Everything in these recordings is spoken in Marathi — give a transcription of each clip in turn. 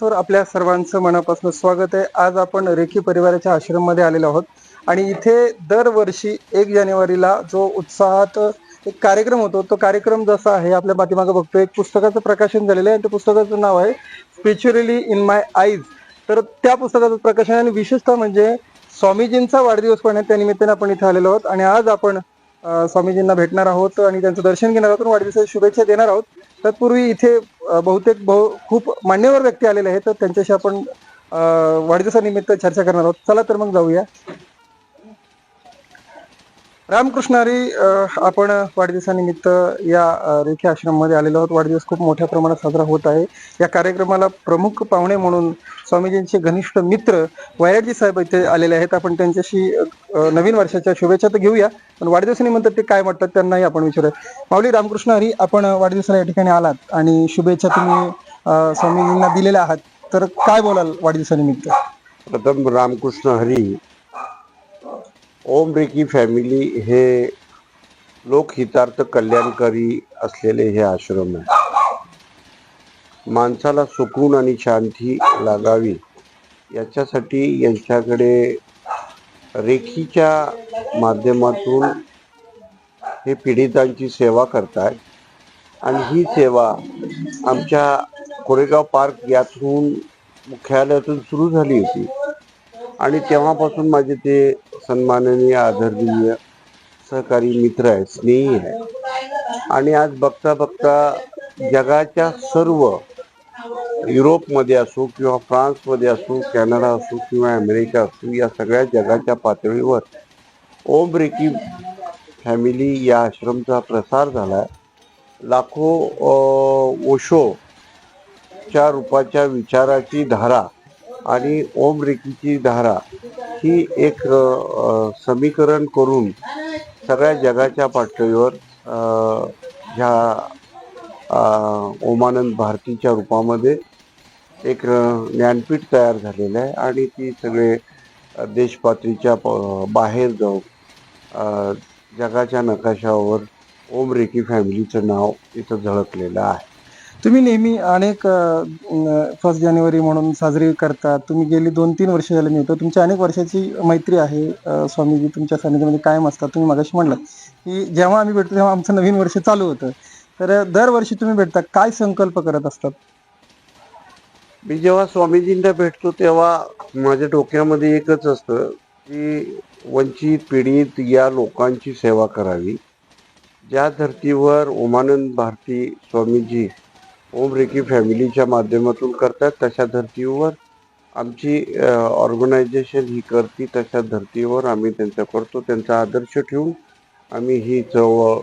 चॅनल्सवर आपल्या सर्वांचं मनापासून स्वागत आहे। आज आपण रेखी परिवाराच्या आश्रममध्ये आलेलो आहोत आणि इथे दरवर्षी 1 जानेवारीला जो उत्साहात एक कार्यक्रम होतो, तो कार्यक्रम जसा आहे आपल्या पाठीमागे बघतो, एक पुस्तकाचं प्रकाशन झालेलं आहे आणि त्या पुस्तकाचं नाव आहे स्पिरिच्युअली इन माय आईज। तर त्या पुस्तकाचं प्रकाशन आणि विशेषतः म्हणजे स्वामीजींचा वाढदिवस पण आहे, त्या निमित्ताने आपण इथे आलेलो आहोत आणि आज आपण स्वामीजींना भेटणार आहोत आणि त्यांचं दर्शन घेणार आहोत, वाढदिवसाच्या शुभेच्छा देणार आहोत। तत्पूर्वी इथे बहुतेक खूप मान्यवर व्यक्ती आलेले आहेत, तर त्यांच्याशी आपण वाढदिवसानिमित्त चर्चा करणार आहोत। चला तर मग जाऊया। रामकृष्ण हरी, आपण वाढदिवसानिमित्त या रेखी आश्रममध्ये आलेलो आहोत। वाढदिवस खूप मोठ्या प्रमाणात साजरा होत आहे। या कार्यक्रमाला प्रमुख पाहुणे म्हणून स्वामीजींचे घनिष्ठ मित्र वैराटजी साहेब इथे आलेले आहेत। आपण त्यांच्याशी नवीन वर्षाच्या शुभेच्छा तर घेऊया, पण वाढदिवसानिमित्त ते काय म्हणतात त्यांनाही आपण विचारूया। माऊली रामकृष्ण हरी, आपण वाढदिवसाला या ठिकाणी आलात आणि शुभेच्छा तुम्ही स्वामीजींना दिलेल्या आहात, तर काय बोलाल वाढदिवसानिमित्त? प्रथम रामकृष्ण हरी। ओम रेखी फॅमिली हे लोकहितार्थ कल्याणकारी असलेले हे आश्रम आहे। माणसाला सुकून आणि शांती लागावी याच्यासाठी यांच्याकडे रेखीच्या माध्यमातून हे पीडितांची सेवा करतात आणि ही सेवा आमच्या कोरेगाव पार्क यातून मुख्यालयातून सुरू झाली होती आणि तेव्हापासून माझे ते सन्माननीय आदरणीय सहकारी मित्र आहेत, स्नेही आहे। आणि आज बघता बघता जगाच्या सर्व युरोपमध्ये असो किंवा फ्रान्समध्ये असो, कॅनडा असो किंवा अमेरिका असो, या सगळ्या जगाच्या पातळीवर ओम रेखी फॅमिली या आश्रमचा प्रसार झाला। लाखो ओशोच्या रूपाच्या विचाराची धारा आणि ओम रेखीची धारा ही एक समीकरण करून सगळ्या जगाच्या पातळीवर ह्या ओमानंद भारतीच्या रूपामध्ये एक ज्ञानपीठ तयार झालेलं आहे आणि ती सगळे देशपातळीच्या बाहेर जाऊन जगाच्या नकाशावर ओम रेखी फॅमिलीचं नाव इथं झळकलेलं आहे। तुम्ही नेहमी अनेक 1 जानेवारी म्हणून साजरी करता। तुम्ही गेली 2-3 वर्ष झाली मिळतो, तुमची अनेक वर्षाची मैत्री आहे। स्वामीजी तुमच्या सानिध्यामध्ये कायम असतात। तुम्ही मगाशी म्हणलात की जेव्हा आम्ही भेटतो तेव्हा आमचं नवीन वर्ष चालू होतं, तर दरवर्षी तुम्ही भेटता, काय संकल्प करत असतात? मी जेव्हा स्वामीजींना भेटतो तेव्हा माझ्या डोक्यामध्ये एकच असतं की वंचित पीडित या लोकांची सेवा करावी। ज्या धर्तीवर ओमानंद भारती स्वामीजी ओम रेखी फॅमिलीच्या माध्यमातून करतात, तशा धर्तीवर आमची ऑर्गनायझेशन ही करते, तशा धर्तीवर आम्ही त्यांचा करतो। त्यांचा आदर्श ठेवून आम्ही ही चळवळ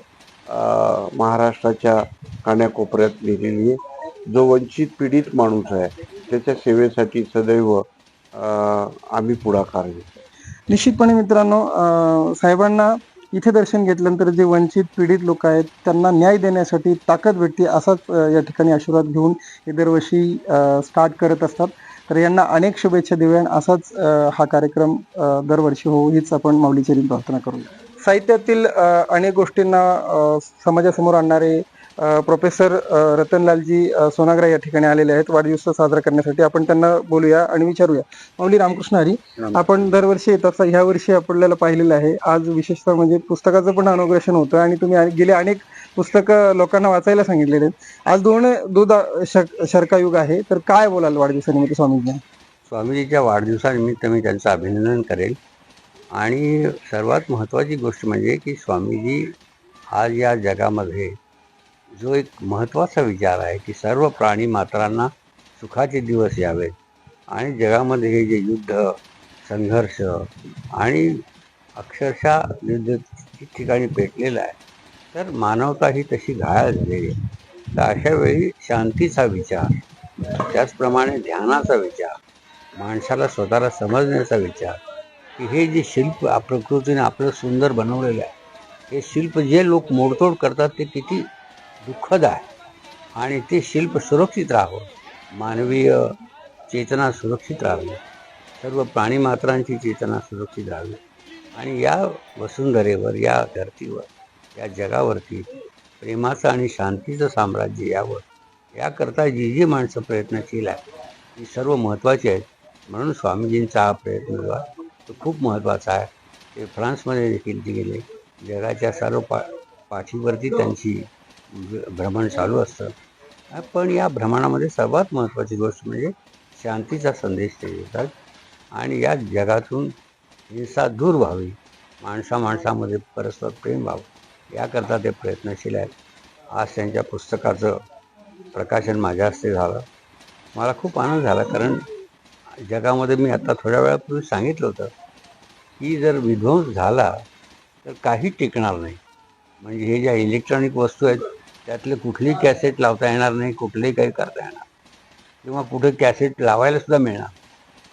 महाराष्ट्राच्या कानाकोपऱ्यात नेलेली आहे। जो वंचित पीडित माणूस आहे त्याच्या सेवेसाठी सदैव आम्ही पुढाकार घेतो। निश्चितपणे मित्रांनो, साहेबांना इथे दर्शन घेतल्यानंतर जे वंचित पीडित लोक आहेत त्यांना न्याय देण्यासाठी ताकद भेटते, असाच या ठिकाणी आशीर्वाद घेऊन हे दरवर्षी स्टार्ट करत असतात। तर यांना अनेक शुभेच्छा देऊया, असाच हा कार्यक्रम दरवर्षी हो हीच आपण माऊलीचरणी प्रार्थना करूया। साहित्यातील अनेक गोष्टींना समाजासमोर आणणारे प्रोफेसर रतनलालजी सोनाग्रा या ठिकाणी आलेले आहेत वाढदिवस साजरा करण्यासाठी। आपण त्यांना बोलूया आणि विचारूया। माऊली रामकृष्ण हरी, आपण दरवर्षी येत असता, ह्या वर्षी आपल्याला पाहिलेलं आहे। आज विशेषतः म्हणजे पुस्तकाचं पण अनौग्रेशन होतं आणि तुम्ही गेले अनेक पुस्तकं लोकांना वाचायला सांगितलेले आहेत। आज दूध शर्कयुग आहे, तर काय बोलाल वाढदिवसानिमित्त स्वामीजी? स्वामीजीच्या वाढदिवसानिमित्त मी त्यांचं अभिनंदन करेल आणि सर्वात महत्त्वाची गोष्ट म्हणजे की स्वामीजी आज या जगामध्ये जो एक महत्त्वाचा विचार आहे की सर्व प्राणी मात्रांना सुखाचे दिवस यावेत आणि जगामध्ये हे जे युद्ध संघर्ष आणि अक्षरशः युद्ध ठिकाणी पेटलेलं आहे, तर मानवता ही तशी घायाळ झालेली आहे। तर अशा वेळी शांतीचा विचार, त्याचप्रमाणे ध्यानाचा विचार, माणसाला स्वतःला समजण्याचा विचार, की हे जे शिल्प प्रकृतीने आपलं सुंदर बनवलेलं आहे, हे शिल्प जे लोक मोडतोड करतात ते किती दुःखद आहे आणि ते शिल्प सुरक्षित राहावं, मानवीय चेतना सुरक्षित राहावी, सर्व प्राणीमात्रांची चेतना सुरक्षित राहावी आणि या वसुंधरेवर, या धर्तीवर, या जगावरती प्रेमाचं आणि शांतीचं साम्राज्य यावं, याकरता जी जी माणसं प्रयत्नशील आहेत ही सर्व महत्त्वाची आहेत. म्हणून स्वामीजींचा हा प्रयत्न जो आहे तो खूप महत्त्वाचा आहे. ते फ्रान्समध्ये देखील ते गेले. जगाच्या सर्व पाठीवरती त्यांची भ्रमण चालू असतं. पण या भ्रमणामध्ये सर्वात महत्त्वाची गोष्ट म्हणजे शांतीचा संदेश ते देतात आणि या जगातून हिंसा दूर व्हावी, माणसामाणसामध्ये परस्पर प्रेम व्हावं याकरता ते प्रयत्नशील आहेत. आज त्यांच्या पुस्तकाचं प्रकाशन माझ्या हस्ते झालं. मला खूप आनंद झाला, कारण जगामध्ये मी आता थोड्या वेळापूर्वी सांगितलं होतं की जर विध्वंस झाला तर काही टिकणार नाही. म्हणजे हे ज्या इलेक्ट्रॉनिक वस्तू आहेत त्यातले कुठलीही कॅसेट लावता येणार नाही, कुठलंही काही करता येणार किंवा कुठे कॅसेट लावायला सुद्धा मिळणार.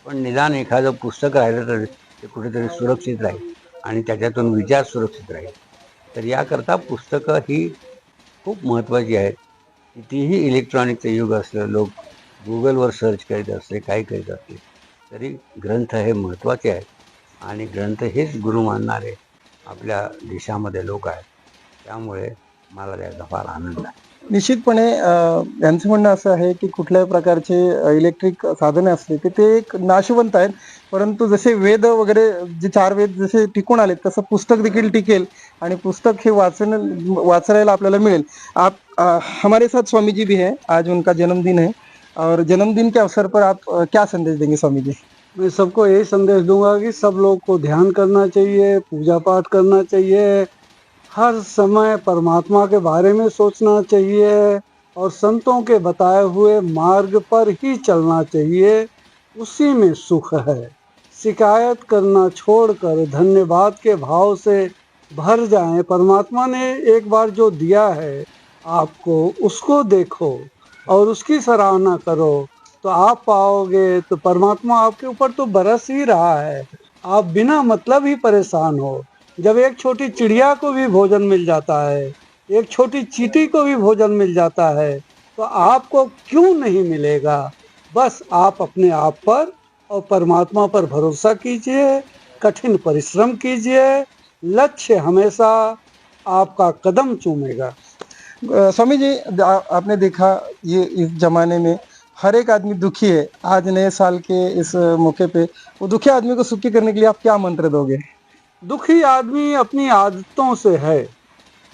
पण निदान एखादं पुस्तक राहिलं तर ते कुठेतरी सुरक्षित राहील आणि त्याच्यातून विचार सुरक्षित राहील. तर याकरता पुस्तकं ही खूप महत्त्वाची आहेत. कितीही इलेक्ट्रॉनिकचं युग असलं, लोक गुगलवर सर्च करीत असले, काही करीत असले, तरी ग्रंथ हे महत्त्वाचे आहेत आणि ग्रंथ हेच गुरु मानणारे आपल्या देशामध्ये लोक आहेत. त्यामुळे मला त्याचा फार आनंद आहे. निश्चितपणे यांचं म्हणणं असं आहे की कुठल्याही प्रकारचे इलेक्ट्रिक साधने असले की ते एक नाशवंत आहेत, परंतु जसे वेद वगैरे जे 4 वेद जसे टिकून आलेत तसं पुस्तक देखील टिकेल आणि पुस्तक हे वाचायला आपल्याला मिळेल. आप हमारे साथ स्वामी जी भी है, आज उनका जन्मदिन है और जन्मदिन के अवसर पर आप क्या संदेश देंगे स्वामी जी? मैं सबको यही संदेश दूंगा कि सब लोग को ध्यान करना चाहिए, पूजा पाठ करना चाहिए, हर समय परमात्मा के बारे में सोचना चाहिए और संतों के बताए हुए मार्ग पर ही चलना चाहिए, उसी में सुख है। शिकायत करना छोड़कर धन्यवाद के भाव से भर जाएं। परमात्मा ने एक बार जो दिया है आपको, उसको देखो और उसकी सराहना करो तो आप पाओगे। तो परमात्मा आपके ऊपर तो बरस ही रहा है, आप बिना मतलब ही परेशान हो। जब एक छोटी चिड़िया को भी भोजन मिल जाता है, एक छोटी चींटी को भी भोजन मिल जाता है, तो आपको क्यों नहीं मिलेगा? बस आप अपने आप पर और परमात्मा पर भरोसा कीजिए, कठिन परिश्रम कीजिए, लक्ष्य हमेशा आपका कदम चूमेगा। स्वामी जी, आपने देखा ये इस जमाने में हर एक आदमी दुखी है। आज नए साल के इस मौके पे वो दुखी आदमी को सुखी करने के लिए आप क्या मंत्र दोगे? दुखी आदमी अपनी आदतों से है,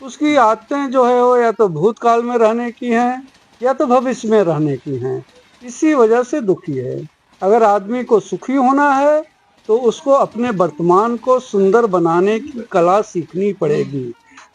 उसकी आदतें जो है वो या तो भूतकाल में रहने की हैं या तो भविष्य में रहने की हैं, इसी वजह से दुखी है। अगर आदमी को सुखी होना है तो उसको अपने वर्तमान को सुंदर बनाने की कला सीखनी पड़ेगी,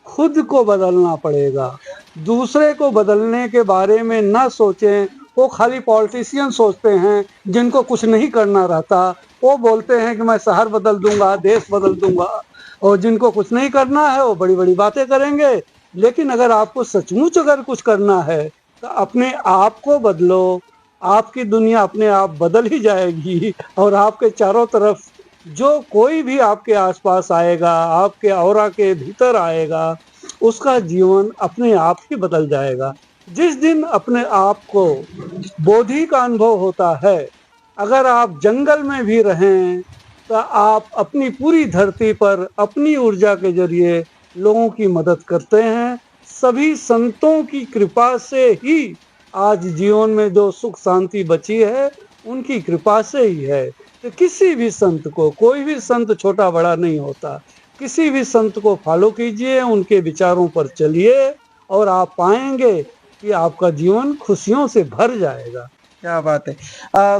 खुद को बदलना पड़ेगा। दूसरे को बदलने के बारे में न सोचें। वो खाली पॉलिटिशियन सोचते हैं जिनको कुछ नहीं करना रहता, वो बोलते हैं कि मैं शहर बदल दूंगा, देश बदल दूंगा, और जिनको कुछ नहीं करना है वो बड़ी बड़ी बातें करेंगे। लेकिन अगर आपको सचमुच अगर कुछ करना है तो अपने आप को बदलो, आपकी दुनिया अपने आप बदल ही जाएगी और आपके चारों तरफ जो कोई भी आपके आसपास आएगा, आपके औरा के भीतर आएगा, उसका जीवन अपने आप ही बदल जाएगा। जिस दिन अपने आप को बोधि का अनुभव होता है, अगर आप जंगल में भी रहें तो आप अपनी पूरी धरती पर अपनी ऊर्जा के जरिए लोगों की मदद करते हैं। सभी संतों की कृपा से ही आज जीवन में जो सुख शांति बची है, उनकी कृपा से ही है। तो किसी भी संत को, कोई भी संत छोटा बड़ा नहीं होता, किसी भी संत को फॉलो कीजिए, उनके विचारों पर चलिए और आप पाएंगे कि आपका जीवन खुशियों से भर जाएगा। क्या बात है।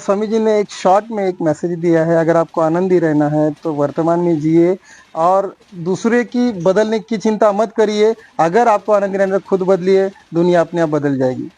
स्वामी जी ने एक शॉर्ट में एक मैसेज दिया है, अगर आपको आनंदी रहना है तो वर्तमान में जिए और दूसरे की बदलने की चिंता मत करिए। अगर आपको आनंदी रहना है तो खुद बदलिए, दुनिया अपने आप बदल जाएगी।